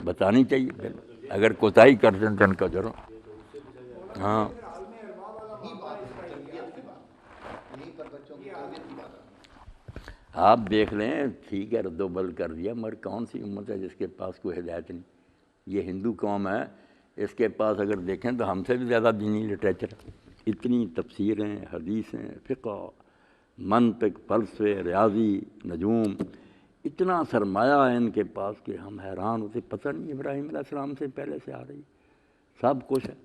بتانی چاہیے، اگر کوتاہی کرتے ہیں تو ان کا جرم۔ ہاں آپ دیکھ لیں، ٹھیک ہے رد و بدل کر دیا، مگر کون سی امت ہے جس کے پاس کوئی ہدایت نہیں؟ یہ ہندو قوم ہے، اس کے پاس اگر دیکھیں تو ہم سے بھی زیادہ دینی لٹریچر، اتنی تفسیریں، حدیثیں، فقہ، منطق، فلسفے، ریاضی، نجوم، اتنا سرمایہ ہے ان کے پاس کہ ہم حیران ہوتے، پتہ نہیں ابراہیم علیہ السلام سے پہلے سے آ رہی، سب کچھ ہے۔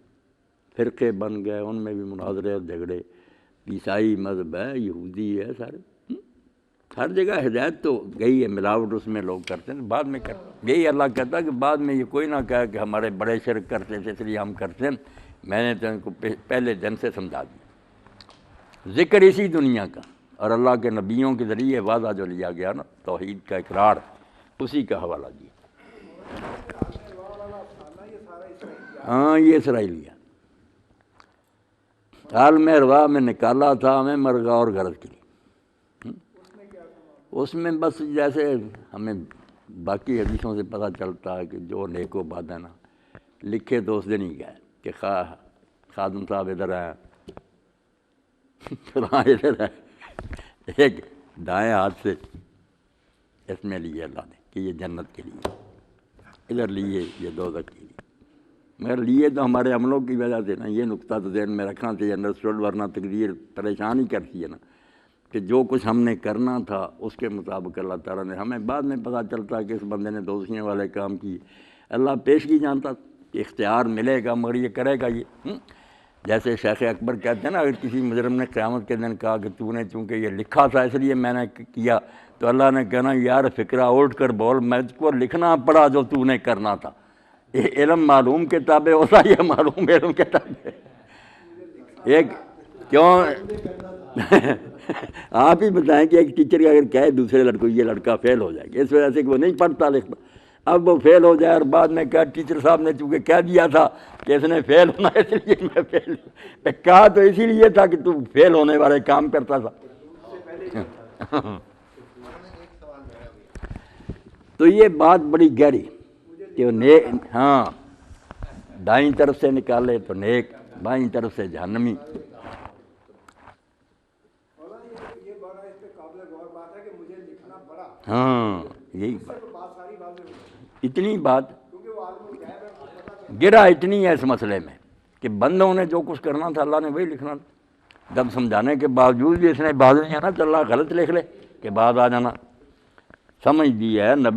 فرقے بن گئے، ان میں بھی مناظرے اور جھگڑے، عیسائی مذہب ہے، یہودی ہے، سارے ہر جگہ ہدایت تو گئی ہے، ملاوٹ اس میں لوگ کرتے ہیں، بعد میں کرتے، یہی اللہ کہتا ہے کہ بعد میں یہ کوئی نہ کہے کہ ہمارے بڑے شرک کرتے تھے اس لیے ہم کرتے ہیں، میں نے تو ان کو پہلے دن سے سمجھا دیا۔ ذکر اسی دنیا کا اور اللہ کے نبیوں کے ذریعے وعدہ جو لیا گیا نا، توحید کا اقرار، اسی کا حوالہ دیا۔ ہاں یہ اسرائیلیہ عالم ارواح میں نکالا تھا ہمیں مرغا اور غرض کے لیے، اس میں بس جیسے ہمیں باقی حدیثوں سے پتہ چلتا ہے کہ جو نیک و بد ہے نا، لکھے تو اس دن ہی گئے کہ خادم صاحب ادھر ہیں، فلاں ادھر ہے، ایک دائیں ہاتھ سے اس میں لیے اللہ نے کہ یہ جنت کے لیے، ادھر لیے یہ دوزخ کے لیے، مگر لیے تو ہمارے عملوں کی وجہ سے نا، یہ نقطہ تو ذہن میں رکھنا چاہیے انڈرسٹوڈ، ورنہ تقدیر پریشان ہی کرتی ہے نا، کہ جو کچھ ہم نے کرنا تھا اس کے مطابق اللہ تعالیٰ نے ہمیں، بعد میں پتہ چلتا ہے کہ اس بندے نے دوزخیوں والے کام کیے، اللہ پیشگی جانتا کہ اختیار ملے گا مگر یہ کرے گا یہ، جیسے شیخ اکبر کہتے ہیں نا، اگر کسی مجرم نے قیامت کے دن کہا کہ تو نے چونکہ یہ لکھا تھا اس لیے میں نے کیا، تو اللہ نے کہنا یار فکرہ اٹھ کر بول، میں کو لکھنا پڑا جو تو نے کرنا تھا، علم معلوم کتابیں ہوتا، یہ معلوم علم کتابیں ایک کیوں آپ ہی بتائیں کہ ایک ٹیچر اگر کہے دوسرے لڑکوں یہ لڑکا فیل ہو جائے گا، اس وجہ سے کہ وہ نہیں پڑھتا لکھتا، اب وہ فیل ہو جائے اور بعد میں کہا ٹیچر صاحب نے چونکہ کہہ دیا تھا کہ اس نے فیل ہونا اس لیے میں فیل ہوں، کہا تو اسی لیے تھا کہ تو فیل ہونے والے کام کرتا تھا۔ تو یہ بات بڑی گہری کہ نیک، ہاں دائیں طرف سے نکالے تو نیک، بائیں طرف سے جہنمی۔ ہاں یہی بات، اتنی بات گرا اتنی ہے اس مسئلے میں کہ بندوں نے جو کچھ کرنا تھا اللہ نے وہی لکھنا تھا، جب سمجھانے کے باوجود بھی اس نے بعد نہیں آنا تو اللہ غلط لکھ لے کہ بعد آ جانا، سمجھ دی ہے نبی